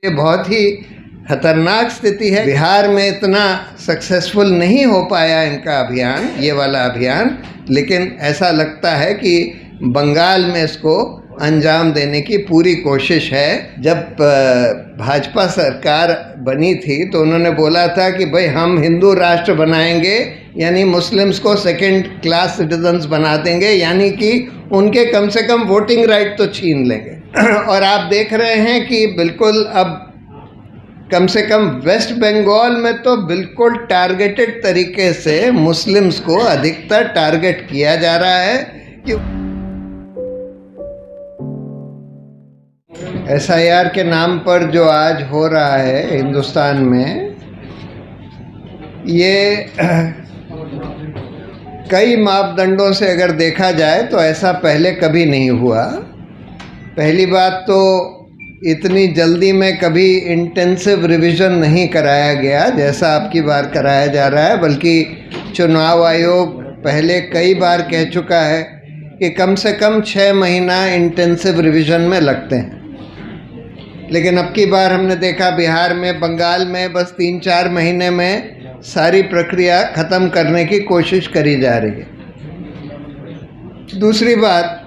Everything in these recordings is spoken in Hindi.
ये बहुत ही खतरनाक स्थिति है। बिहार में इतना सक्सेसफुल नहीं हो पाया इनका अभियान, ये वाला अभियान, लेकिन ऐसा लगता है कि बंगाल में इसको अंजाम देने की पूरी कोशिश है। जब भाजपा सरकार बनी थी तो उन्होंने बोला था कि भाई हम हिंदू राष्ट्र बनाएंगे, यानी मुस्लिम्स को सेकंड क्लास सिटीजन्स बना देंगे, यानी कि उनके कम से कम वोटिंग राइट तो छीन लेंगे। और आप देख रहे हैं कि बिल्कुल अब कम से कम वेस्ट बंगाल में तो बिल्कुल टारगेटेड तरीके से मुस्लिम्स को अधिकतर टारगेट किया जा रहा है कि SIR के नाम पर जो आज हो रहा है हिंदुस्तान में, ये कई मापदंडों से अगर देखा जाए तो ऐसा पहले कभी नहीं हुआ। पहली बात तो इतनी जल्दी में कभी इंटेंसिव रिवीजन नहीं कराया गया जैसा अब की बार कराया जा रहा है, बल्कि चुनाव आयोग पहले कई बार कह चुका है कि कम से कम 6 महीना इंटेंसिव रिवीजन में लगते हैं। लेकिन अब की बार हमने देखा बिहार में, बंगाल में बस 3-4 महीने में सारी प्रक्रिया ख़त्म करने की कोशिश करी जा रही है। दूसरी बात,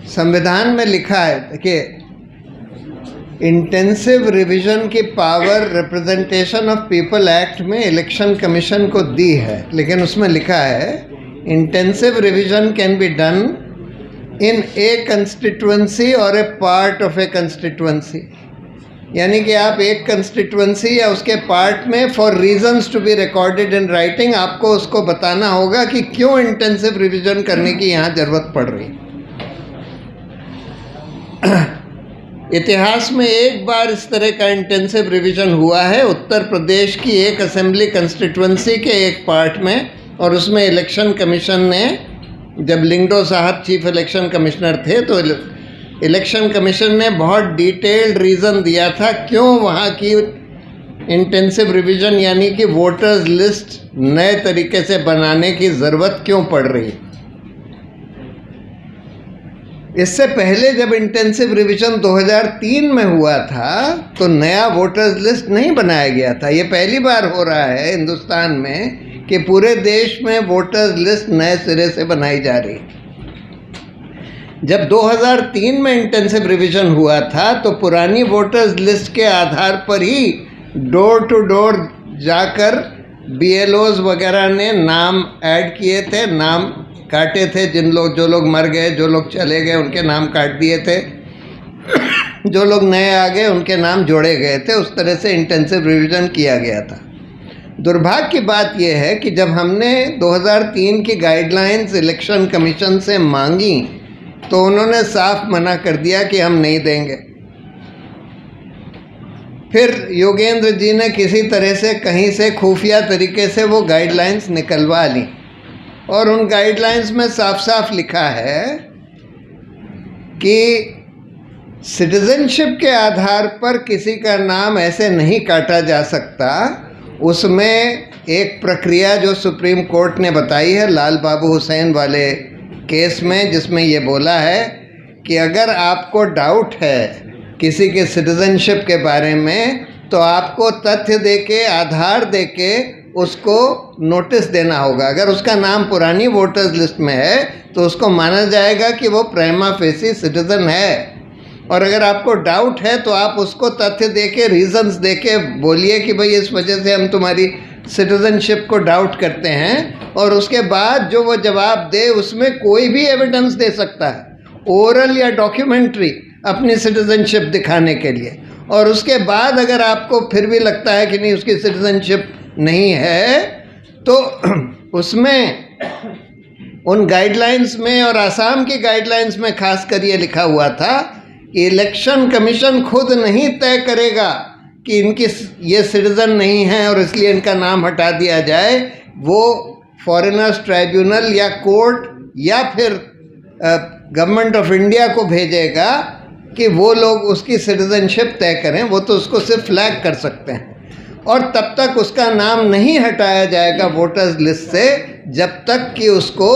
संविधान में लिखा है, देखिए, इंटेंसिव रिवीजन की power representation of people act में इलेक्शन कमीशन को दी है, लेकिन उसमें लिखा है intensive revision can be done in a constituency और a part of a constituency, यानी कि आप एक कंस्टिट्यूएंसी या उसके पार्ट में for reasons to be recorded in writing आपको उसको बताना होगा कि क्यों इंटेंसिव रिवीजन करने की यहाँ ज़रूरत पड़ रही है। इतिहास में एक बार इस तरह का इंटेंसिव रिवीजन हुआ है, उत्तर प्रदेश की एक असेंबली कंस्टिट्यूएंसी के एक पार्ट में, और उसमें इलेक्शन कमीशन ने, जब लिंगडो साहब चीफ इलेक्शन कमिश्नर थे, तो इलेक्शन कमीशन ने बहुत डिटेल्ड रीज़न दिया था क्यों वहाँ की इंटेंसिव रिवीजन यानी कि वोटर्स लिस्ट नए तरीके से बनाने की ज़रूरत क्यों पड़ रही है। इससे पहले जब इंटेंसिव रिवीजन 2003 में हुआ था तो नया वोटर्स लिस्ट नहीं बनाया गया था। ये पहली बार हो रहा है हिंदुस्तान में कि पूरे देश में वोटर्स लिस्ट नए सिरे से बनाई जा रही है। जब 2003 में इंटेंसिव रिवीजन हुआ था तो पुरानी वोटर्स लिस्ट के आधार पर ही डोर टू डोर जाकर BLOs वगैरह ने नाम ऐड किए थे, नाम काटे थे, जो लोग मर गए, जो लोग चले गए उनके नाम काट दिए थे, जो लोग नए आ गए उनके नाम जोड़े गए थे। उस तरह से इंटेंसिव रिवीजन किया गया था। दुर्भाग्य की बात यह है कि जब हमने 2003 की गाइडलाइंस इलेक्शन कमीशन से मांगी तो उन्होंने साफ मना कर दिया कि हम नहीं देंगे। फिर योगेंद्र जी ने किसी तरह से कहीं से खुफिया तरीके से वो गाइडलाइंस निकलवा ली, और उन गाइडलाइंस में साफ साफ लिखा है कि सिटीजनशिप के आधार पर किसी का नाम ऐसे नहीं काटा जा सकता। उसमें एक प्रक्रिया जो सुप्रीम कोर्ट ने बताई है लाल बाबू हुसैन वाले केस में, जिसमें ये बोला है कि अगर आपको डाउट है किसी के सिटीजनशिप के बारे में तो आपको तथ्य देके, आधार देके उसको नोटिस देना होगा। अगर उसका नाम पुरानी वोटर्स लिस्ट में है तो उसको माना जाएगा कि वो प्राइमा फेसी सिटीजन है, और अगर आपको डाउट है तो आप उसको तथ्य देके, रीजंस देके बोलिए कि भाई इस वजह से हम तुम्हारी सिटीजनशिप को डाउट करते हैं, और उसके बाद जो वो जवाब दे उसमें कोई भी एविडेंस दे सकता है, ओरल या डॉक्यूमेंट्री, अपनी सिटीजनशिप दिखाने के लिए। और उसके बाद अगर आपको फिर भी लगता है कि नहीं उसकी सिटीजनशिप नहीं है तो उसमें, उन गाइडलाइंस में और आसाम की गाइडलाइंस में खास कर ये लिखा हुआ था कि इलेक्शन कमीशन खुद नहीं तय करेगा कि इनकी ये सिटीज़न नहीं है और इसलिए इनका नाम हटा दिया जाए। वो फॉरेनर्स ट्राइब्यूनल या कोर्ट या फिर गवर्नमेंट ऑफ इंडिया को भेजेगा कि वो लोग उसकी सिटीजनशिप तय करें। वो तो उसको सिर्फ फ्लैग कर सकते हैं, और तब तक उसका नाम नहीं हटाया जाएगा वोटर्स लिस्ट से जब तक कि उसको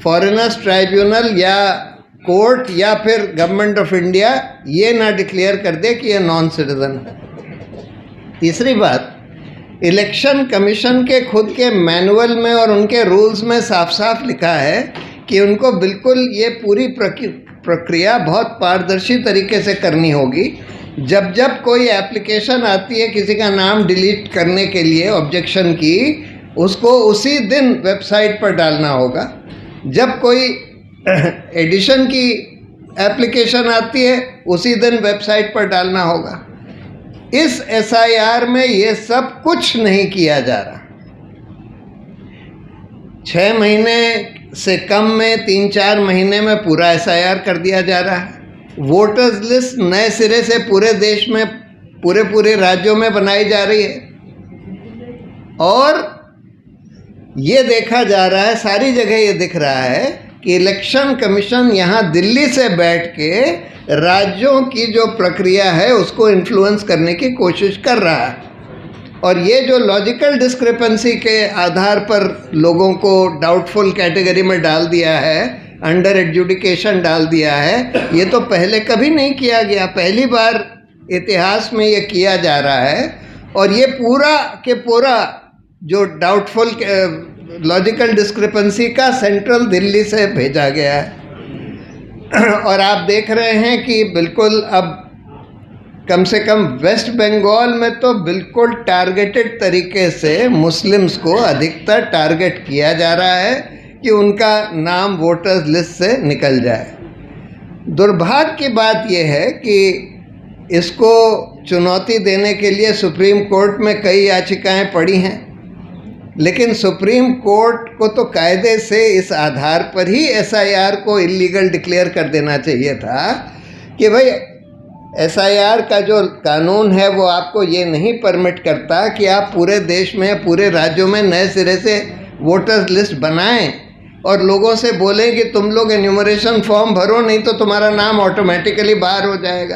फॉरेनर्स ट्राइब्यूनल या कोर्ट या फिर गवर्नमेंट ऑफ इंडिया ये ना डिक्लेयर कर दे कि ये नॉन सिटीजन है। तीसरी बात, इलेक्शन कमीशन के खुद के मैनुअल में और उनके रूल्स में साफ साफ लिखा है कि उनको बिल्कुल ये पूरी प्रक्रिया बहुत पारदर्शी तरीके से करनी होगी। जब जब कोई एप्लीकेशन आती है किसी का नाम डिलीट करने के लिए ऑब्जेक्शन की, उसको उसी दिन वेबसाइट पर डालना होगा। जब कोई एडिशन की एप्लीकेशन आती है उसी दिन वेबसाइट पर डालना होगा। इस एसआईआर में ये सब कुछ नहीं किया जा रहा। 6 महीने से कम में 3-4 महीने में पूरा एसआईआर कर दिया जा रहा है। वोटर्स लिस्ट नए सिरे से पूरे देश में पूरे राज्यों में बनाई जा रही है और ये देखा जा रहा है, सारी जगह ये दिख रहा है कि इलेक्शन कमीशन यहाँ दिल्ली से बैठ के राज्यों की जो प्रक्रिया है उसको इन्फ्लुएंस करने की कोशिश कर रहा है। और ये जो लॉजिकल डिस्क्रिपेंसी के आधार पर लोगों को डाउटफुल कैटेगरी में डाल दिया है, अंडर एडजुडिकेशन डाल दिया है, ये तो पहले कभी नहीं किया गया। पहली बार इतिहास में ये किया जा रहा है और ये पूरा के पूरा जो डाउटफुल लॉजिकल डिस्क्रिपेंसी का सेंट्रल दिल्ली से भेजा गया है। और आप देख रहे हैं कि बिल्कुल अब कम से कम वेस्ट बंगाल में तो बिल्कुल टारगेटेड तरीके से मुस्लिम्स को अधिकतर टारगेट किया जा रहा है कि उनका नाम वोटर्स लिस्ट से निकल जाए। दुर्भाग्य की बात यह है कि इसको चुनौती देने के लिए सुप्रीम कोर्ट में कई याचिकाएं पड़ी हैं, लेकिन सुप्रीम कोर्ट को तो कायदे से इस आधार पर ही एसआईआर को इलीगल डिक्लेयर कर देना चाहिए था कि भाई एसआईआर का जो कानून है वो आपको ये नहीं परमिट करता कि आप पूरे देश में पूरे राज्यों में नए सिरे से वोटर्स लिस्ट बनाएं और लोगों से बोलें कि तुम लोग एन्यूमरेशन फॉर्म भरो, नहीं तो तुम्हारा नाम ऑटोमेटिकली बाहर हो जाएगा,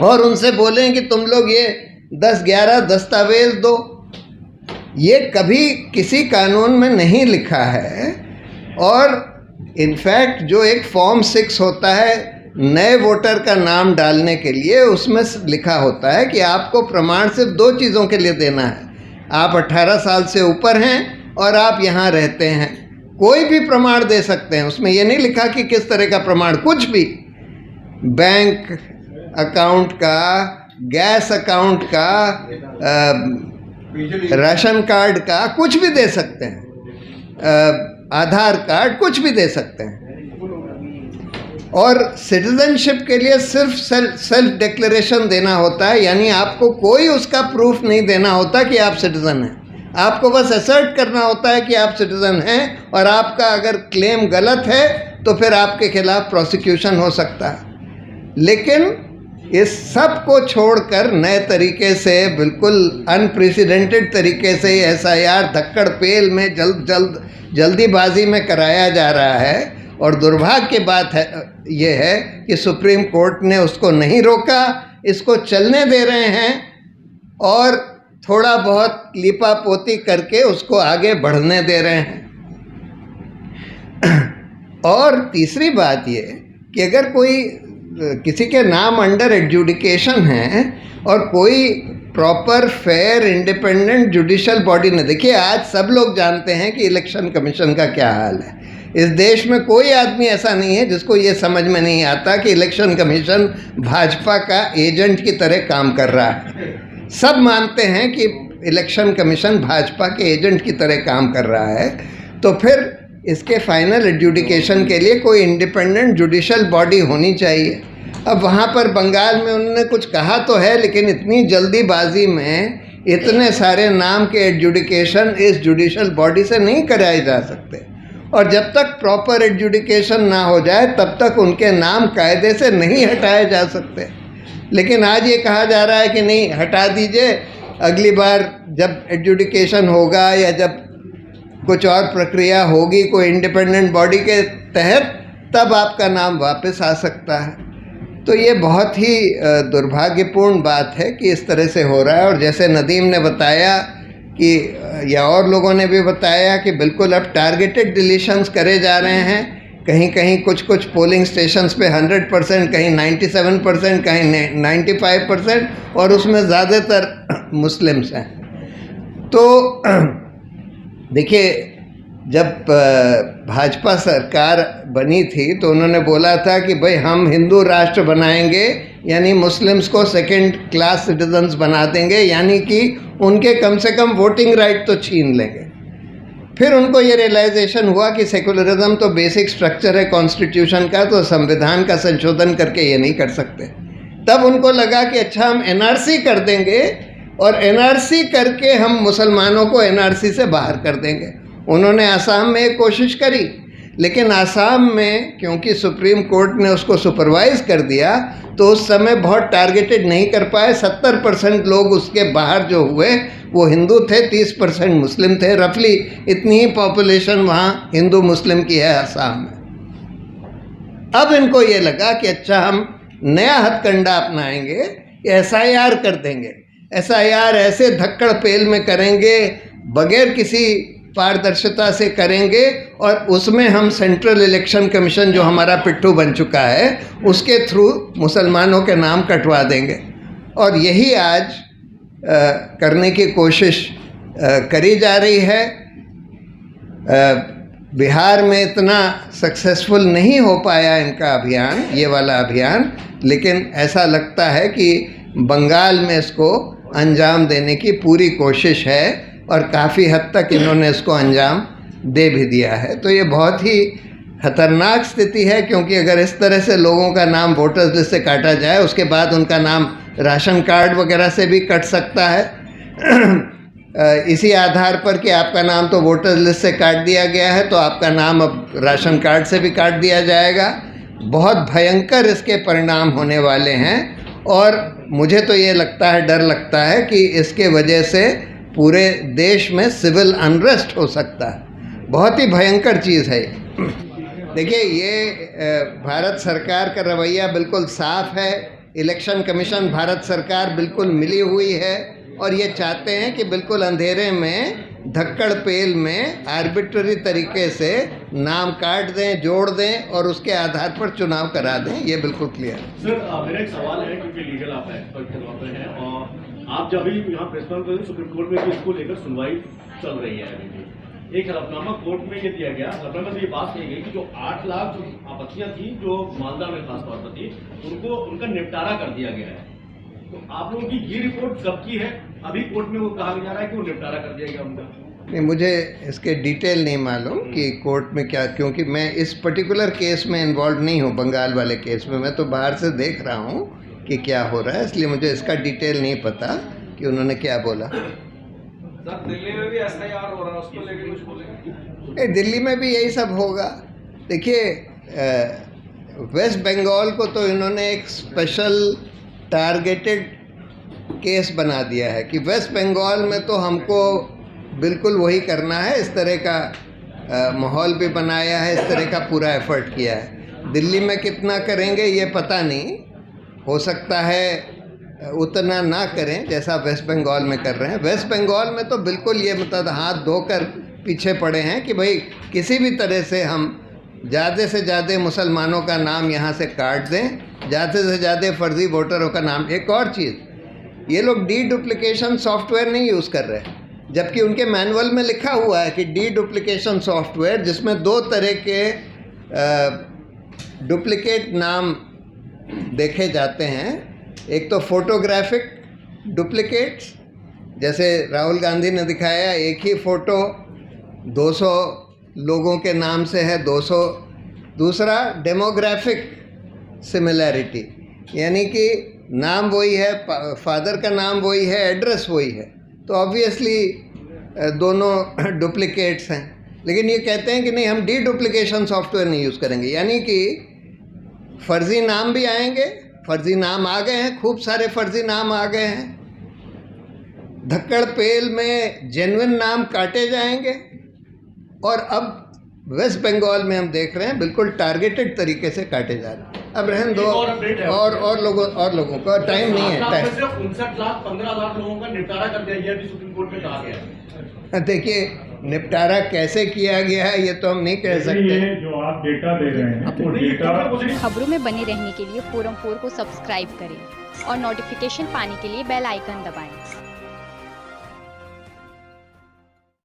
और उनसे बोलें कि तुम लोग ये 10-11 दस्तावेज दो। ये कभी किसी कानून में नहीं लिखा है। और इनफैक्ट जो एक फॉर्म 6 होता है नए वोटर का नाम डालने के लिए, उसमें लिखा होता है कि आपको प्रमाण सिर्फ 2 चीज़ों के लिए देना है, आप 18 साल से ऊपर हैं और आप यहाँ रहते हैं। कोई भी प्रमाण दे सकते हैं, उसमें ये नहीं लिखा कि किस तरह का प्रमाण, कुछ भी, बैंक अकाउंट का, गैस अकाउंट का, राशन कार्ड का, कुछ भी दे सकते हैं, आधार कार्ड, कुछ भी दे सकते हैं। और सिटीजनशिप के लिए सिर्फ सेल्फ डिक्लेरेशन देना होता है, यानी आपको कोई उसका प्रूफ नहीं देना होता कि आप सिटीजन हैं। आपको बस असर्ट करना होता है कि आप सिटीजन हैं, और आपका अगर क्लेम गलत है तो फिर आपके खिलाफ प्रोसिक्यूशन हो सकता है। लेकिन इस सब को छोड़कर नए तरीके से, बिल्कुल अनप्रेसिडेंटेड तरीके से एसआईआर धक्कड़ पेल में जल्दीबाजी में कराया जा रहा है। और दुर्भाग्य की बात है ये है कि सुप्रीम कोर्ट ने उसको नहीं रोका, इसको चलने दे रहे हैं और थोड़ा बहुत लीपापोती करके उसको आगे बढ़ने दे रहे हैं। और तीसरी बात ये कि अगर कोई किसी के नाम अंडर एडजुडिकेशन है और कोई proper fair independent judicial body ने, देखिए आज सब लोग जानते हैं कि इलेक्शन कमीशन का क्या हाल है। इस देश में कोई आदमी ऐसा नहीं है जिसको ये समझ में नहीं आता कि इलेक्शन कमीशन भाजपा का एजेंट की तरह काम कर रहा है। सब मानते हैं कि इलेक्शन कमीशन भाजपा के एजेंट की तरह काम कर रहा है। तो फिर इसके फाइनल एडजुडिकेशन के लिए कोई इंडिपेंडेंट जुडिशल बॉडी होनी चाहिए। अब वहाँ पर बंगाल में उन्होंने कुछ कहा तो है, लेकिन इतनी जल्दीबाजी में इतने सारे नाम के एडजुडिकेशन इस जुडिशल बॉडी से नहीं कराए जा सकते, और जब तक प्रॉपर एडजुडिकेशन ना हो जाए तब तक उनके नाम कायदे से नहीं हटाए जा सकते। लेकिन आज ये कहा जा रहा है कि नहीं, हटा दीजिए, अगली बार जब एडजुडिकेशन होगा या जब कुछ और प्रक्रिया होगी कोई इंडिपेंडेंट बॉडी के तहत, तब आपका नाम वापस आ सकता है। तो ये बहुत ही दुर्भाग्यपूर्ण बात है कि इस तरह से हो रहा है। और जैसे नदीम ने बताया कि, या और लोगों ने भी बताया कि बिल्कुल अब टारगेटेड डिलीशंस करे जा रहे हैं। कहीं कहीं कुछ कुछ पोलिंग स्टेशंस पे 100%, कहीं 97%, कहीं 95%, और उसमें ज़्यादातर मुस्लिम्स हैं। तो देखिए, जब भाजपा सरकार बनी थी तो उन्होंने बोला था कि भाई हम हिंदू राष्ट्र बनाएंगे, यानी मुस्लिम्स को सेकंड क्लास सिटीजन्स बना देंगे, यानी कि उनके कम से कम वोटिंग राइट तो छीन लेंगे। फिर उनको ये रियलाइजेशन हुआ कि सेकुलरिज्म तो बेसिक स्ट्रक्चर है कॉन्स्टिट्यूशन का, तो संविधान का संशोधन करके ये नहीं कर सकते। तब उनको लगा कि अच्छा, हम एनआरसी कर देंगे और एनआरसी करके हम मुसलमानों को एनआरसी से बाहर कर देंगे। उन्होंने आसाम में एक कोशिश करी, लेकिन आसाम में क्योंकि सुप्रीम कोर्ट ने उसको सुपरवाइज कर दिया तो उस समय बहुत टारगेटेड नहीं कर पाए। 70% लोग उसके बाहर जो हुए वो हिंदू थे, 30% मुस्लिम थे। रफली इतनी ही पॉपुलेशन वहाँ हिंदू मुस्लिम की है आसाम में। अब इनको ये लगा कि अच्छा, हम नया हथकंडा अपनाएंगे, SIR कर देंगे। SIR ऐसे धक्कड़ पेल में करेंगे, बगैर किसी पारदर्शिता से करेंगे, और उसमें हम सेंट्रल इलेक्शन कमीशन जो हमारा पिट्ठू बन चुका है उसके थ्रू मुसलमानों के नाम कटवा देंगे। और यही आज करने की कोशिश करी जा रही है। बिहार में इतना सक्सेसफुल नहीं हो पाया इनका अभियान, ये वाला अभियान, लेकिन ऐसा लगता है कि बंगाल में इसको अंजाम देने की पूरी कोशिश है और काफ़ी हद तक इन्होंने इसको अंजाम दे भी दिया है। तो ये बहुत ही खतरनाक स्थिति है, क्योंकि अगर इस तरह से लोगों का नाम वोटर्स लिस्ट से काटा जाए, उसके बाद उनका नाम राशन कार्ड वगैरह से भी कट सकता है। इसी आधार पर कि आपका नाम तो वोटर्स लिस्ट से काट दिया गया है, तो आपका नाम अब राशन कार्ड से भी काट दिया जाएगा। बहुत भयंकर इसके परिणाम होने वाले हैं, और मुझे तो ये लगता है, डर लगता है कि इसके वजह से पूरे देश में सिविल अनरेस्ट हो सकता है। बहुत ही भयंकर चीज़ है। देखिए, ये भारत सरकार का रवैया बिल्कुल साफ है। इलेक्शन कमीशन भारत सरकार बिल्कुल मिली हुई है, और ये चाहते हैं कि बिल्कुल अंधेरे में, धक्कड़ पेल में आर्बिट्ररी तरीके से नाम काट दें, जोड़ दें और उसके आधार पर चुनाव करा दें। ये बिल्कुल क्लियर है। सर, मेरा एक सवाल है, क्योंकि लीगल आप हैं और आप जब भी यहाँ प्रेस कॉन्फ्रेंस सुप्रीम कोर्ट में भी इसको लेकर सुनवाई चल रही है। एक हलफनामा कोर्ट में ये दिया गया, हलफनामा में ये बात कही गई कि जो 8 लाख जो आपत्तियां थी जो मालदा में खासतौर पर थी, उनका निपटारा कर दिया गया है। तो आप लोगों की ये रिपोर्ट कब की है? अभी कोर्ट में वो कहा जा रहा है कि वो निपटारा कर दिया गया उनका। नहीं, मुझे इसके डिटेल नहीं मालूम कि कोर्ट में क्या, क्योंकि मैं इस पर्टिकुलर केस में इन्वॉल्व नहीं हूँ। बंगाल वाले केस में मैं तो बाहर से देख रहा हूँ कि क्या हो रहा है, इसलिए मुझे इसका डिटेल नहीं पता कि उन्होंने क्या बोला। सर, दिल्ली में भी SIR हो रहा है, उसको लेकर कुछ बोलेंगे? दिल्ली में भी यही सब होगा। देखिए, वेस्ट बंगाल को तो इन्होंने एक स्पेशल टारगेटेड केस बना दिया है कि वेस्ट बंगाल में तो हमको बिल्कुल वही करना है। इस तरह का माहौल भी बनाया है, इस तरह का पूरा एफर्ट किया है। दिल्ली में कितना करेंगे ये पता नहीं, हो सकता है उतना ना करें जैसा वेस्ट बंगाल में कर रहे हैं। वेस्ट बंगाल में तो बिल्कुल ये मतलब हाथ धोकर पीछे पड़े हैं कि भाई किसी भी तरह से हम ज़्यादा से ज़्यादा मुसलमानों का नाम यहाँ से काट दें, ज़्यादा से ज़्यादा फर्जी वोटरों का नाम। एक और चीज़, ये लोग डुप्लीकेशन सॉफ्टवेयर नहीं यूज़ कर रहे, जबकि उनके मैनुअल में लिखा हुआ है कि डुप्लीकेशन सॉफ्टवेयर, जिसमें 2 तरह के डुप्लीकेट नाम देखे जाते हैं। एक तो फोटोग्राफिक डुप्लीकेट्स, जैसे राहुल गांधी ने दिखाया, एक ही फ़ोटो 200 लोगों के नाम से है, 200। दूसरा डेमोग्राफिक सिमिलैरिटी, यानी कि नाम वही है, फादर का नाम वही है, एड्रेस वही है, तो ऑब्वियसली दोनों डुप्लीकेट्स हैं। लेकिन ये कहते हैं कि नहीं, हम डुप्लीकेशन सॉफ्टवेयर नहीं यूज़ करेंगे, यानी कि फर्जी नाम भी आएंगे। फर्जी नाम आ गए हैं, खूब सारे फर्जी नाम आ गए हैं। धक्कड़ पेल में जेन्युइन नाम काटे जाएंगे। और अब वेस्ट बंगाल में हम देख रहे हैं बिल्कुल टारगेटेड तरीके से काटे जा रहे हैं। अब रहन दो, और लोगों का टाइम नहीं है। 59 लाख 15 लाख लोगों का निपटारा कर दिया, यह भी सुप्रीम कोर्ट में कहा गया है। देखिए, निपटारा कैसे किया गया है ये तो हम नहीं कह सकते। ये जो आप डेटा दे रहे हैं वो डेटा खबरों में बने रहने के लिए फोरम 4 को सब्सक्राइब करें और नोटिफिकेशन पाने के लिए बेल आइकन दबाएं।